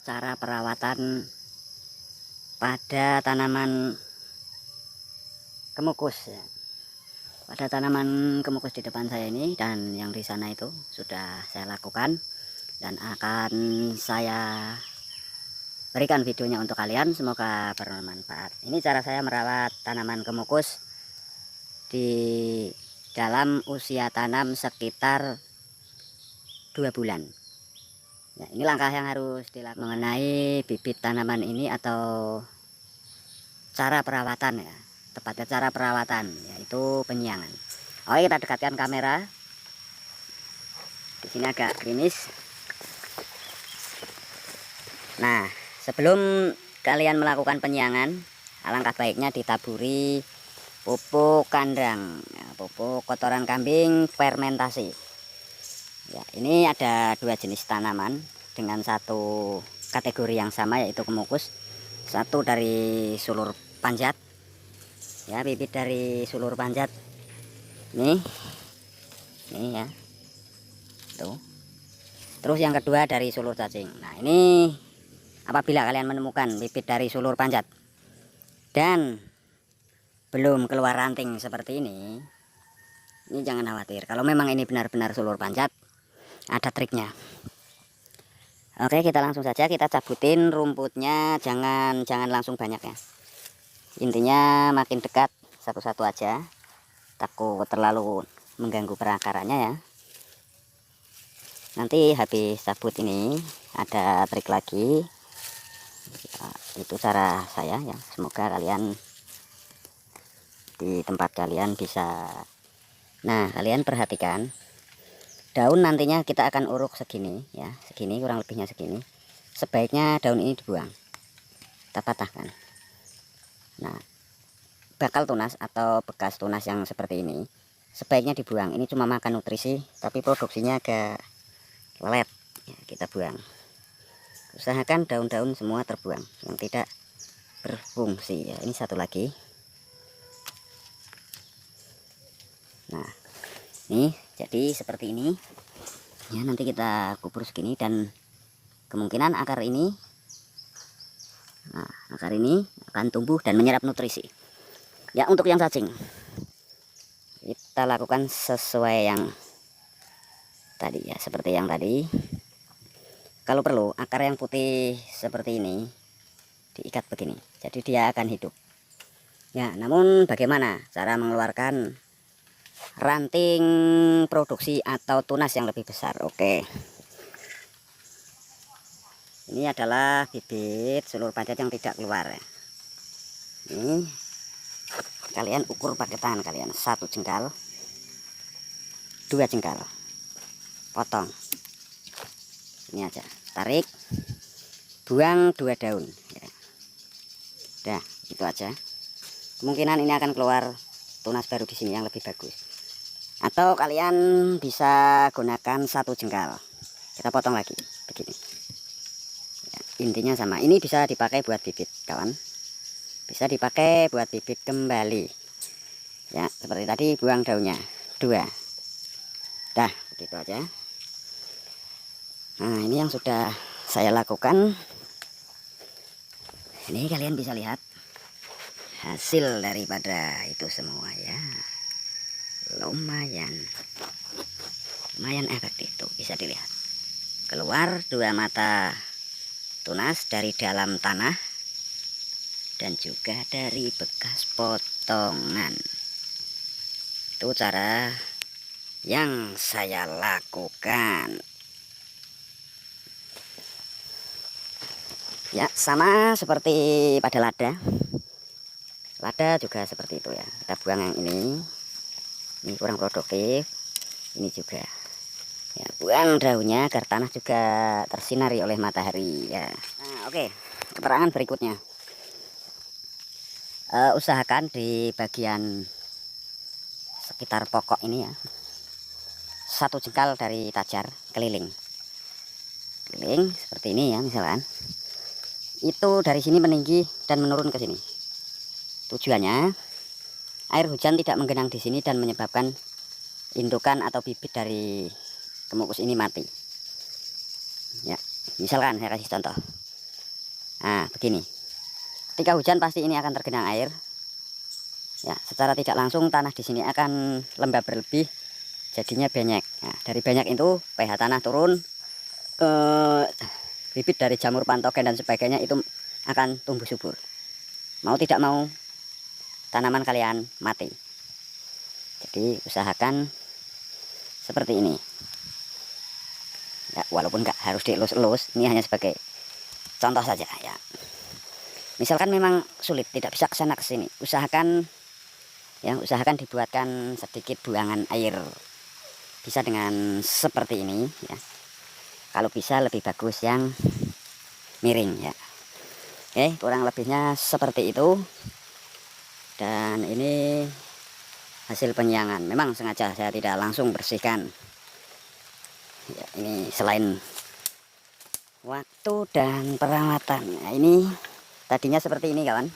cara perawatan pada tanaman kemukus ya. Pada tanaman kemukus di depan saya ini dan yang di sana itu sudah saya lakukan dan akan saya berikan videonya untuk kalian, semoga bermanfaat. Ini cara saya merawat tanaman kemukus di dalam usia tanam sekitar 2 bulan. Ya, ini langkah yang harus dilakukan mengenai bibit tanaman ini atau cara perawatan ya. Tepatnya cara perawatan yaitu penyiangan. Oke, kita dekatkan kamera. Di sini agak gerimis. Nah, sebelum kalian melakukan penyiangan, alangkah baiknya ditaburi pupuk kandang, ya, pupuk kotoran kambing fermentasi. Ya, ini ada 2 jenis tanaman dengan satu kategori yang sama yaitu kemukus. Satu dari sulur panjat. Ya, bibit dari sulur panjat. Nih ya. Tuh. Terus yang kedua dari sulur cacing. Nah, ini apabila kalian menemukan bibit dari sulur panjat dan belum keluar ranting seperti ini jangan khawatir. Kalau memang ini benar-benar sulur panjat, ada triknya. Oke, kita langsung saja kita cabutin rumputnya, jangan langsung banyak ya. Intinya makin dekat satu-satu aja, takut terlalu mengganggu perakarannya ya. Nanti habis cabut ini ada trik lagi ya, itu cara saya ya, semoga kalian di tempat kalian bisa. Nah, kalian perhatikan daun nantinya kita akan uruk segini ya, segini, kurang lebihnya segini. Sebaiknya daun ini dibuang, kita patahkan. Nah, bakal tunas atau bekas tunas yang seperti ini sebaiknya dibuang. Ini cuma makan nutrisi tapi produksinya agak lelet ya, kita buang. Usahakan daun-daun semua terbuang yang tidak berfungsi ya. Ini satu lagi. Nah, ini jadi seperti ini ya, nanti kita kubur segini dan kemungkinan akar ini akan tumbuh dan menyerap nutrisi ya. Untuk yang cacing kita lakukan sesuai yang tadi ya, seperti yang tadi. Kalau perlu akar yang putih seperti ini diikat begini, jadi dia akan hidup ya. Namun bagaimana cara mengeluarkan ranting produksi atau tunas yang lebih besar? Oke, ini adalah bibit sulur panjat yang tidak keluar ya. Ini kalian ukur pakai tangan kalian, 1 jengkal, 2 jengkal, potong ini aja, tarik, buang 2 daun ya. Udah, itu aja. Kemungkinan ini akan keluar tunas baru di sini yang lebih bagus. Atau kalian bisa gunakan 1 jengkal, kita potong lagi begini ya, intinya sama. Ini bisa dipakai buat bibit kawan, bisa dipakai buat bibit kembali ya, seperti tadi. Buang daunnya 2. Dah, begitu aja. Nah, ini yang sudah saya lakukan. Ini kalian bisa lihat hasil daripada itu semua ya. Lumayan efektif tuh, bisa dilihat keluar 2 mata tunas dari dalam tanah dan juga dari bekas potongan. Itu cara yang saya lakukan ya, sama seperti pada lada juga seperti itu ya. Kita buang yang ini kurang produktif, ini juga ya, buang daunnya agar tanah juga tersinari oleh matahari ya. Nah, oke, keterangan berikutnya. Usahakan di bagian sekitar pokok ini ya, 1 jengkal dari tajar keliling seperti ini ya, misalkan itu dari sini meninggi dan menurun ke sini. Tujuannya air hujan tidak menggenang di sini dan menyebabkan indukan atau bibit dari kemukus ini mati ya. Misalkan saya kasih contoh, Nah, begini. Ketika hujan pasti ini akan tergenang air. Ya, secara tidak langsung tanah di sini akan lembab berlebih, jadinya banyak. Nah, dari banyak itu pH tanah turun, bibit dari jamur patogen dan sebagainya itu akan tumbuh subur. Mau tidak mau tanaman kalian mati. Jadi usahakan seperti ini. Ya, walaupun nggak harus dielus-elus, ini hanya sebagai contoh saja ya. Misalkan memang sulit, tidak bisa ke sana ke sini, usahakan dibuatkan sedikit buangan air. Bisa dengan seperti ini ya. Kalau bisa lebih bagus yang miring ya. Oke, kurang lebihnya seperti itu. Dan ini hasil penyiangan. Memang sengaja saya tidak langsung bersihkan. Ya, ini selain waktu dan perawatan. Nah, ini tadinya seperti ini kawan.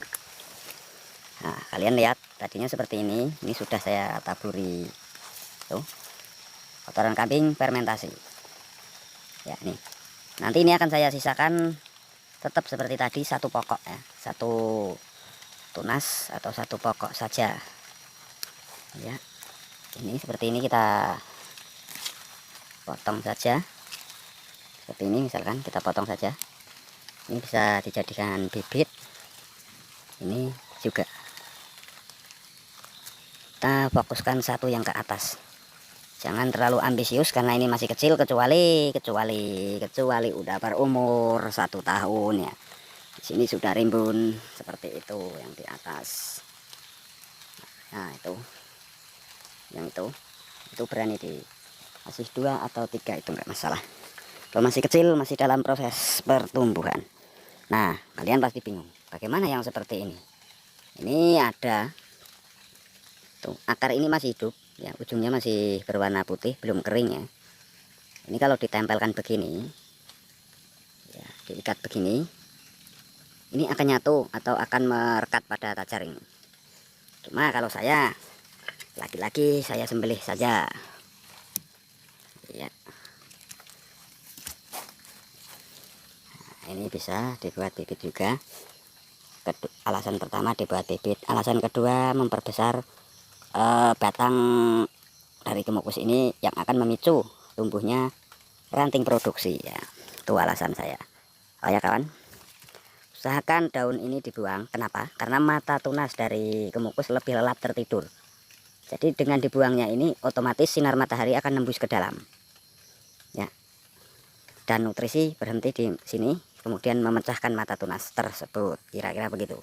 Nah, kalian lihat tadinya seperti ini. Ini sudah saya taburi. Tuh. Kotoran kambing fermentasi. Ya, ini. Nanti ini akan saya sisakan tetap seperti tadi, satu pokok ya. Satu tunas atau satu pokok saja. Ya. Ini seperti ini kita potong saja. Seperti ini misalkan kita potong saja. Ini bisa dijadikan bibit. Ini juga. Kita fokuskan satu yang ke atas. Jangan terlalu ambisius karena ini masih kecil, kecuali udah berumur 1 tahun ya. Di sini sudah rimbun seperti itu yang di atas. Nah, yang itu berani dikasih 2 atau 3 itu enggak masalah. Kalau masih kecil, masih dalam proses pertumbuhan. Nah, kalian pasti bingung, bagaimana yang seperti ini? Ini ada tuh, akar ini masih hidup ya, ujungnya masih berwarna putih, belum kering ya. Ini kalau ditempelkan begini ya, diikat begini, ini akan nyatu atau akan merekat pada tajar ini. Cuma kalau saya lagi-lagi saya sembelih saja ya. Nah, ini bisa dibuat bibit juga. Alasan pertama dibuat bibit, alasan kedua memperbesar batang dari kemukus ini yang akan memicu tumbuhnya ranting produksi ya. Itu alasan saya. Oh ya kawan, usahakan daun ini dibuang. Kenapa? Karena mata tunas dari kemukus lebih lelap tertidur. Jadi dengan dibuangnya ini otomatis sinar matahari akan nembus ke dalam ya, dan nutrisi berhenti di sini, kemudian memecahkan mata tunas tersebut. Kira-kira begitu.